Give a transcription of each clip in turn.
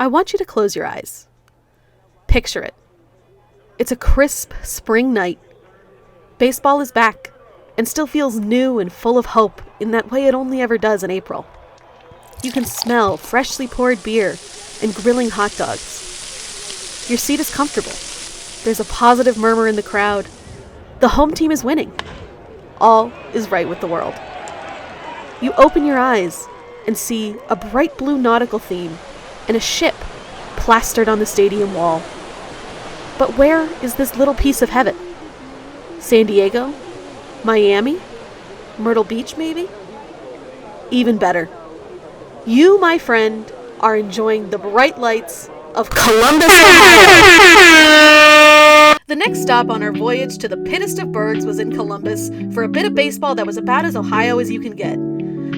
I want you to close your eyes. Picture it. It's a crisp spring night. Baseball is back and still feels new and full of hope in that way it only ever does in April. You can smell freshly poured beer and grilling hot dogs. Your seat is comfortable. There's a positive murmur in the crowd. The home team is winning. All is right with the world. You open your eyes and see a bright blue nautical theme and a ship plastered on the stadium wall. But where is this little piece of heaven? San Diego? Miami? Myrtle Beach, maybe? Even better. You, my friend, are enjoying the bright lights of Columbus, Ohio. The next stop on our voyage to the pittest of burgs was in Columbus for a bit of baseball that was about as Ohio as you can get.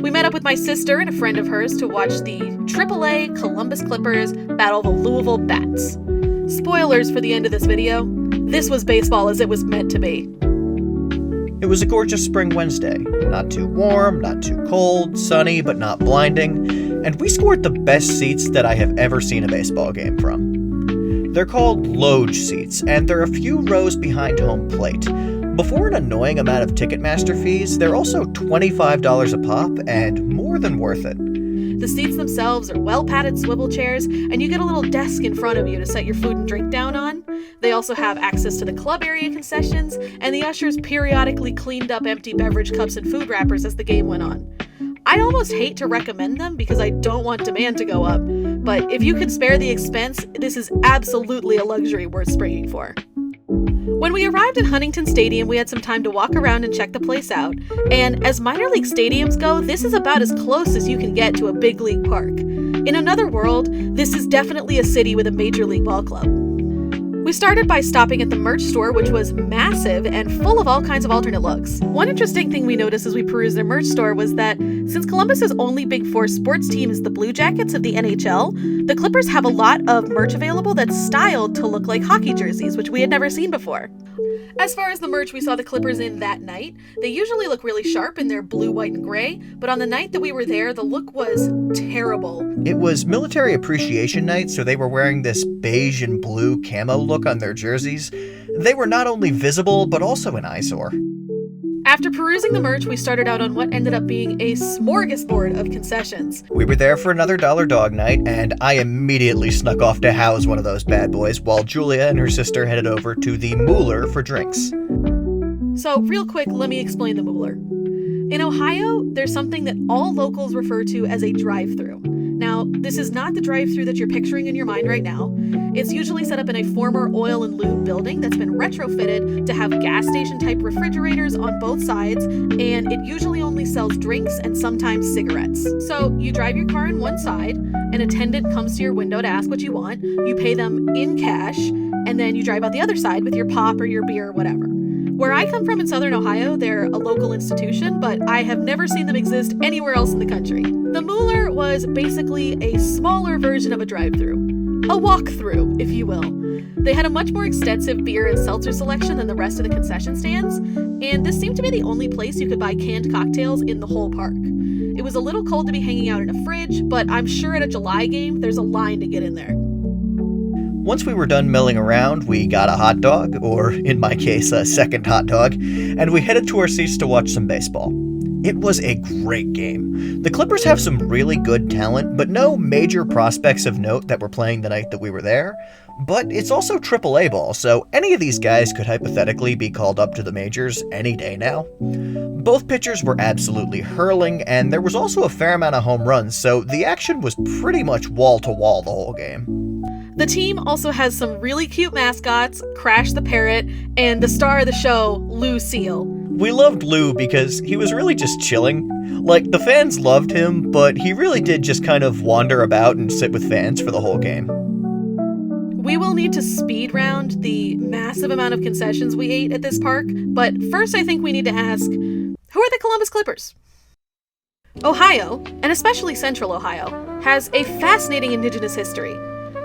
We met up with my sister and a friend of hers to watch the AAA Columbus Clippers battle the Louisville Bats. Spoilers for the end of this video. This was baseball as it was meant to be. It was a gorgeous spring Wednesday. Not too warm, not too cold, sunny, but not blinding. And we scored the best seats that I have ever seen a baseball game from. They're called loge seats, and they're a few rows behind home plate. Before an annoying amount of Ticketmaster fees, they're also $25 a pop and more than worth it. The seats themselves are well-padded swivel chairs, and you get a little desk in front of you to set your food and drink down on. They also have access to the club area concessions, and the ushers periodically cleaned up empty beverage cups and food wrappers as the game went on. I almost hate to recommend them because I don't want demand to go up, but if you can spare the expense, this is absolutely a luxury worth springing for. When we arrived at Huntington Stadium, we had some time to walk around and check the place out, and as minor league stadiums go, this is about as close as you can get to a big league park. In another world, this is definitely a city with a major league ball club. We started by stopping at the merch store, which was massive and full of all kinds of alternate looks. One interesting thing we noticed as we perused their merch store was that since Columbus's only Big Four sports team is the Blue Jackets of the NHL, the Clippers have a lot of merch available that's styled to look like hockey jerseys, which we had never seen before. As far as the merch we saw the Clippers in that night, they usually look really sharp in their blue, white, and gray, but on the night that we were there, the look was terrible. It was Military Appreciation Night, so they were wearing this beige and blue camo look on their jerseys. They were not only visible, but also an eyesore. After perusing the merch, we started out on what ended up being a smorgasbord of concessions. We were there for another dollar dog night, and I immediately snuck off to house one of those bad boys while Julia and her sister headed over to the Mooler for drinks. So, real quick, let me explain the Mooler. In Ohio, there's something that all locals refer to as a drive-thru. Now, this is not the drive-thru that you're picturing in your mind right now. It's usually set up in a former oil and lube building that's been retrofitted to have gas station-type refrigerators on both sides, and it usually only sells drinks and sometimes cigarettes. So you drive your car on one side, an attendant comes to your window to ask what you want, you pay them in cash, and then you drive out the other side with your pop or your beer or whatever. Where I come from in Southern Ohio, they're a local institution, but I have never seen them exist anywhere else in the country. The Mooler was basically a smaller version of a drive-thru. A walk-through, if you will. They had a much more extensive beer and seltzer selection than the rest of the concession stands, and this seemed to be the only place you could buy canned cocktails in the whole park. It was a little cold to be hanging out in a fridge, but I'm sure at a July game, there's a line to get in there. Once we were done milling around, we got a hot dog, or in my case, a second hot dog, and we headed to our seats to watch some baseball. It was a great game. The Clippers have some really good talent, but no major prospects of note that were playing the night that we were there. But it's also AAA ball, so any of these guys could hypothetically be called up to the majors any day now. Both pitchers were absolutely hurling, and there was also a fair amount of home runs, so the action was pretty much wall-to-wall the whole game. The team also has some really cute mascots, Crash the Parrot, and the star of the show, Lou Seal. We loved Lou because he was really just chilling. Like, the fans loved him, but he really did just kind of wander about and sit with fans for the whole game. We will need to speed round the massive amount of concessions we ate at this park, but first I think we need to ask, who are the Columbus Clippers? Ohio, and especially Central Ohio, has a fascinating indigenous history.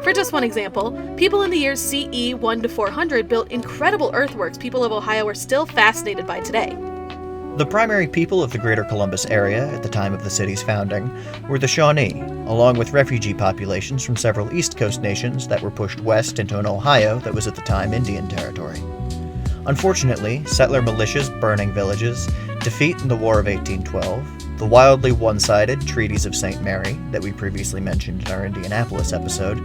For just one example, people in the years CE 1 to 400 built incredible earthworks people of Ohio are still fascinated by today. The primary people of the greater Columbus area at the time of the city's founding were the Shawnee, along with refugee populations from several East Coast nations that were pushed west into an Ohio that was at the time Indian territory. Unfortunately, settler militias burning villages, defeat in the War of 1812, the wildly one-sided Treaties of St. Mary that we previously mentioned in our Indianapolis episode,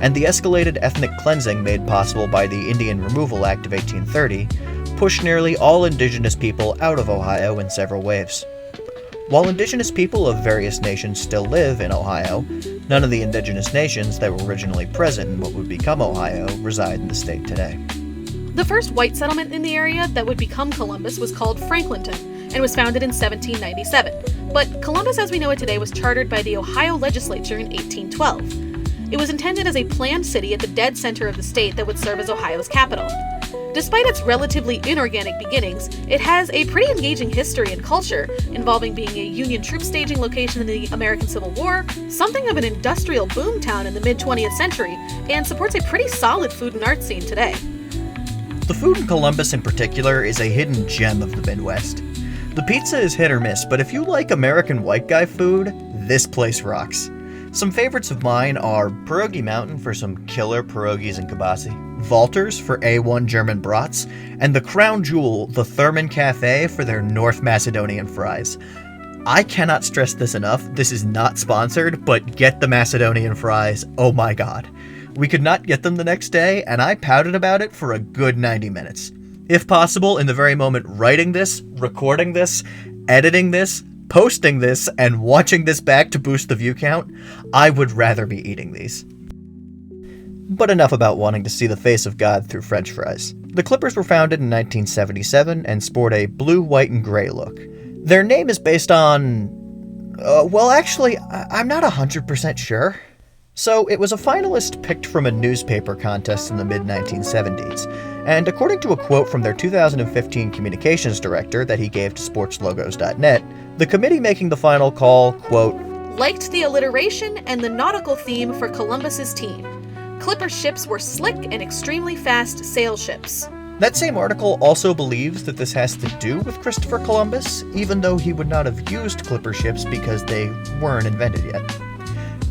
and the escalated ethnic cleansing made possible by the Indian Removal Act of 1830 pushed nearly all indigenous people out of Ohio in several waves. While indigenous people of various nations still live in Ohio, none of the indigenous nations that were originally present in what would become Ohio reside in the state today. The first white settlement in the area that would become Columbus was called Franklinton and was founded in 1797. But Columbus as we know it today was chartered by the Ohio legislature in 1812. It was intended as a planned city at the dead center of the state that would serve as Ohio's capital. Despite its relatively inorganic beginnings, it has a pretty engaging history and culture, involving being a Union troop staging location in the American Civil War, something of an industrial boomtown in the mid-20th century, and supports a pretty solid food and art scene today. The food in Columbus in particular is a hidden gem of the Midwest. The pizza is hit or miss, but if you like American white guy food, this place rocks. Some favorites of mine are Pierogi Mountain for some killer pierogies and kibasi, Valter's for A1 German brats, and the crown jewel, the Thurman Cafe, for their North Macedonian fries. I cannot stress this enough, this is not sponsored, but get the Macedonian fries, oh my god. We could not get them the next day, and I pouted about it for a good 90 minutes. If possible, in the very moment writing this, recording this, editing this, posting this, and watching this back to boost the view count, I would rather be eating these. But enough about wanting to see the face of God through French fries. The Clippers were founded in 1977 and sport a blue, white, and gray look. Their name is based on... I'm not 100% sure. So, it was a finalist picked from a newspaper contest in the mid-1970s, and according to a quote from their 2015 communications director that he gave to sportslogos.net, the committee making the final call, quote, liked the alliteration and the nautical theme for Columbus's team. Clipper ships were slick and extremely fast sail ships. That same article also believes that this has to do with Christopher Columbus, even though he would not have used Clipper ships because they weren't invented yet.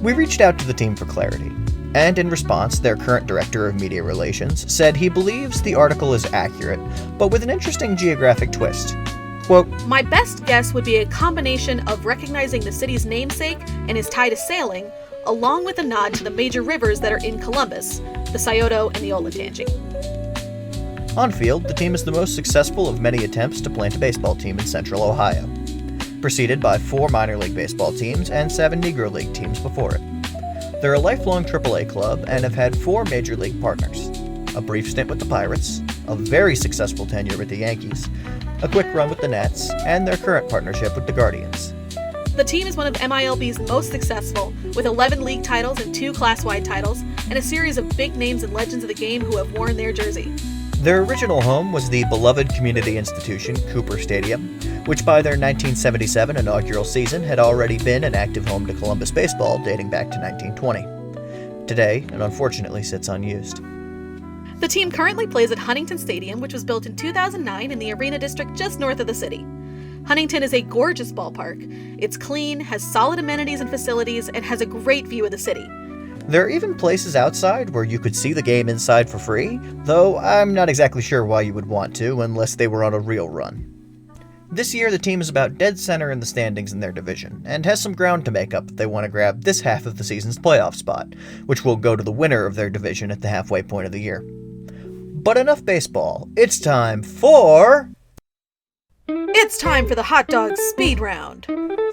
We reached out to the team for clarity, and in response, their current director of media relations said he believes the article is accurate, but with an interesting geographic twist. Quote, my best guess would be a combination of recognizing the city's namesake and his tie to sailing, along with a nod to the major rivers that are in Columbus, the Scioto and the Olentangy. On field, the team is the most successful of many attempts to plant a baseball team in central Ohio, preceded by 4 minor league baseball teams and 7 Negro League teams before it. They're a lifelong AAA club and have had 4 major league partners, a brief stint with the Pirates, a very successful tenure with the Yankees, a quick run with the Nats, and their current partnership with the Guardians. The team is one of MILB's most successful, with 11 league titles and 2 class-wide titles, and a series of big names and legends of the game who have worn their jersey. Their original home was the beloved community institution, Cooper Stadium, which by their 1977 inaugural season had already been an active home to Columbus baseball dating back to 1920. Today, it unfortunately sits unused. The team currently plays at Huntington Stadium, which was built in 2009 in the Arena District just north of the city. Huntington is a gorgeous ballpark. It's clean, has solid amenities and facilities, and has a great view of the city. There are even places outside where you could see the game inside for free, though I'm not exactly sure why you would want to unless they were on a real run. This year, the team is about dead center in the standings in their division, and has some ground to make up if they want to grab this half of the season's playoff spot, which will go to the winner of their division at the halfway point of the year. But enough baseball. It's time for... It's time for the hot dog speed round.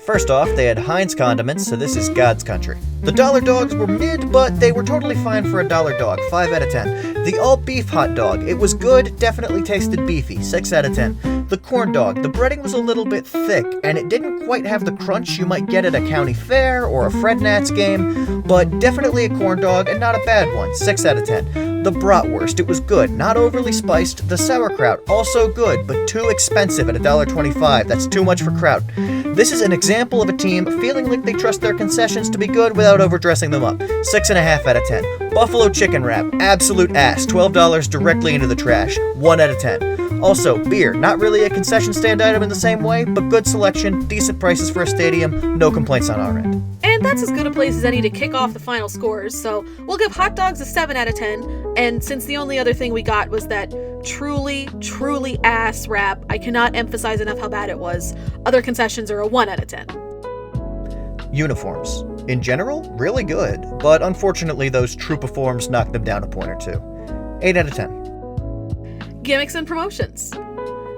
First off, they had Heinz condiments, so this is God's country. The dollar dogs were mid, but they were totally fine for a dollar dog, 5 out of 10. The all-beef hot dog, it was good, definitely tasted beefy, 6 out of 10. The corn dog, the breading was a little bit thick, and it didn't quite have the crunch you might get at a county fair or a Fred Nats game, but definitely a corn dog and not a bad one, 6 out of 10. The bratwurst, it was good, not overly spiced. The sauerkraut, also good, but too expensive at $1.25. That's too much for kraut. This is an example of a team feeling like they trust their concessions to be good without overdressing them up. 6.5 out of 10. Buffalo chicken wrap, absolute ass, $12 directly into the trash, 1 out of 10. Also, beer, not really a concession stand item in the same way, but good selection, decent prices for a stadium, no complaints on our end. And that's as good a place as any to kick off the final scores, so we'll give hot dogs a 7 out of 10, and since the only other thing we got was that truly, truly ass wrap, I cannot emphasize enough how bad it was, other concessions are a 1 out of 10. Uniforms. In general, really good, but unfortunately those Troupiforms knocked them down a point or two. 8 out of 10. Gimmicks and promotions.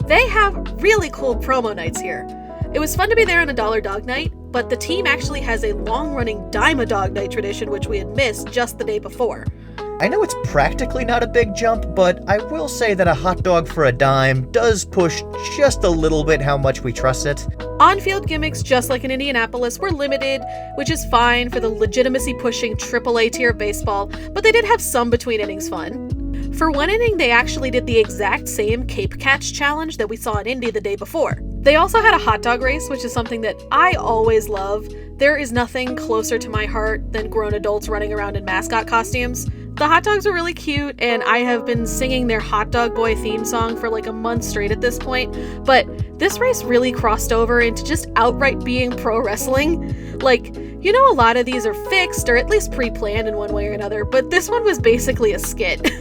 They have really cool promo nights here. It was fun to be there on a Dollar Dog Night, but the team actually has a long-running Dime a Dog Night tradition which we had missed just the day before. I know it's practically not a big jump, but I will say that a hot dog for a dime does push just a little bit how much we trust it. On-field gimmicks, just like in Indianapolis, were limited, which is fine for the legitimacy-pushing AAA tier of baseball, but they did have some between-innings fun. For one inning, they actually did the exact same Cape Catch challenge that we saw in Indy the day before. They also had a hot dog race, which is something that I always love. There is nothing closer to my heart than grown adults running around in mascot costumes. The hot dogs are really cute, and I have been singing their Hot Dog Boy theme song for like a month straight at this point, but this race really crossed over into just outright being pro wrestling. Like, you know, a lot of these are fixed, or at least pre-planned in one way or another, but this one was basically a skit.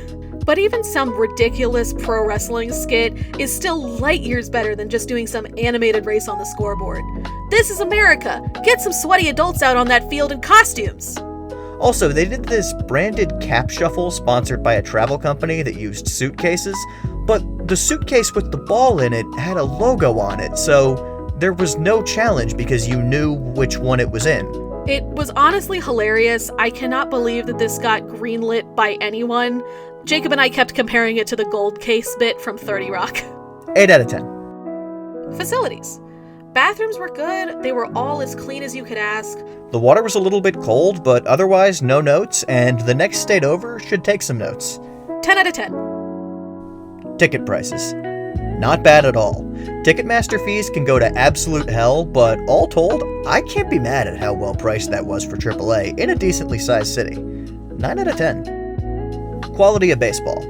But even some ridiculous pro wrestling skit is still light years better than just doing some animated race on the scoreboard. This is America! Get some sweaty adults out on that field in costumes! Also, they did this branded cap shuffle sponsored by a travel company that used suitcases, but the suitcase with the ball in it had a logo on it, so there was no challenge because you knew which one it was in. It was honestly hilarious. I cannot believe that this got greenlit by anyone. Jacob and I kept comparing it to the gold case bit from 30 Rock. 8 out of 10. Facilities. Bathrooms were good. They were all as clean as you could ask. The water was a little bit cold, but otherwise no notes, and the next state over should take some notes. 10 out of 10. Ticket prices. Not bad at all. Ticketmaster fees can go to absolute hell, but all told, I can't be mad at how well priced that was for AAA in a decently sized city. 9 out of 10. Quality of baseball.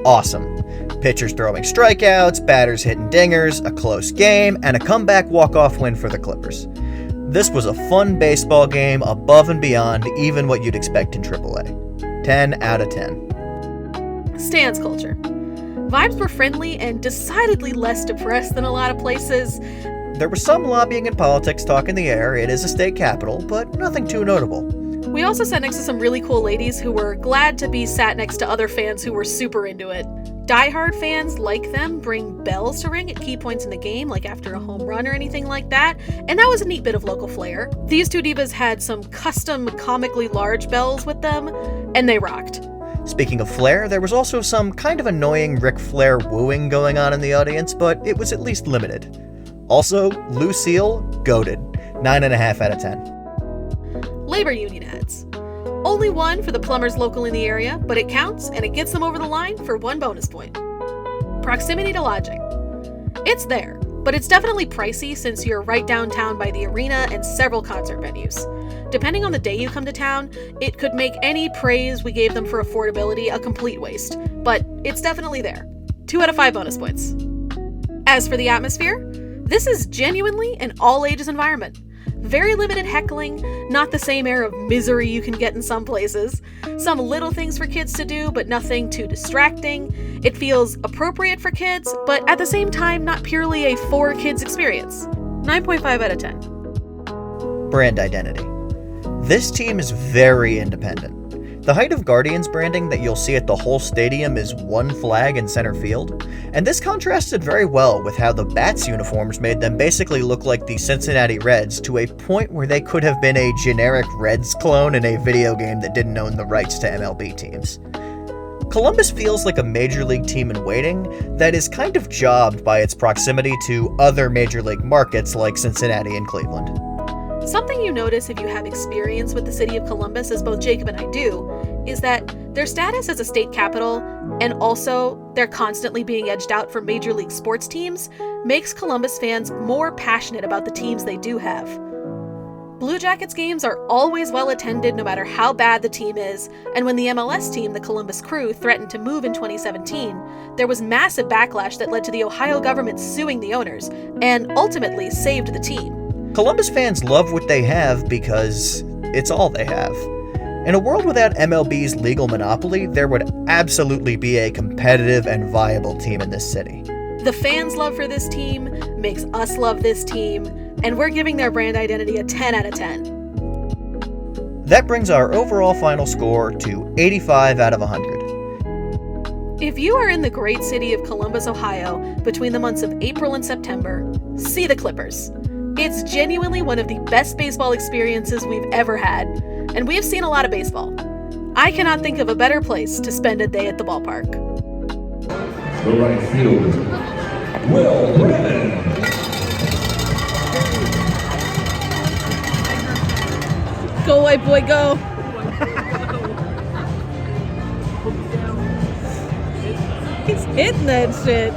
Awesome. Pitchers throwing strikeouts, batters hitting dingers, a close game, and a comeback walk-off win for the Clippers. This was a fun baseball game above and beyond even what you'd expect in AAA. 10 out of 10. Stands culture. Vibes were friendly and decidedly less depressed than a lot of places. There was some lobbying and politics talk in the air. It is a state capital, but nothing too notable. We also sat next to some really cool ladies who were glad to be sat next to other fans who were super into it. Die-hard fans like them bring bells to ring at key points in the game, like after a home run or anything like that, and that was a neat bit of local flair. These two divas had some custom comically large bells with them, and they rocked. Speaking of flair, there was also some kind of annoying Ric Flair wooing going on in the audience, but it was at least limited. Also, Lucille, goated. 9.5 out of 10. Labor union ads. Only one for the plumbers local in the area, but it counts and it gets them over the line for 1 bonus point. Proximity to lodging. It's there, but it's definitely pricey since you're right downtown by the arena and several concert venues. Depending on the day you come to town, it could make any praise we gave them for affordability a complete waste, but it's definitely there. 2 out of 5 bonus points. As for the atmosphere, this is genuinely an all-ages environment. Very limited heckling, not the same air of misery you can get in some places. Some little things for kids to do, but nothing too distracting. It feels appropriate for kids, but at the same time, not purely a for kids experience. 9.5 out of 10. Brand identity. This team is very independent. The height of Guardians branding that you'll see at the whole stadium is one flag in center field, and this contrasted very well with how the Bats uniforms made them basically look like the Cincinnati Reds to a point where they could have been a generic Reds clone in a video game that didn't own the rights to MLB teams. Columbus feels like a major league team in waiting that is kind of jobbed by its proximity to other major league markets like Cincinnati and Cleveland. Something you notice if you have experience with the city of Columbus, as both Jacob and I do, is that their status as a state capital, and also they're constantly being edged out for major league sports teams, makes Columbus fans more passionate about the teams they do have. Blue Jackets games are always well attended no matter how bad the team is, and when the MLS team, the Columbus Crew, threatened to move in 2017, there was massive backlash that led to the Ohio government suing the owners, and ultimately saved the team. Columbus fans love what they have because it's all they have. In a world without MLB's legal monopoly, there would absolutely be a competitive and viable team in this city. The fans' love for this team makes us love this team, and we're giving their brand identity a 10 out of 10. That brings our overall final score to 85 out of 100. If you are in the great city of Columbus, Ohio, between the months of April and September, see the Clippers. It's genuinely one of the best baseball experiences we've ever had, and we have seen a lot of baseball. I cannot think of a better place to spend a day at the ballpark. The right fielder, Will Brennan. Go, white boy, go! He's hitting that shit.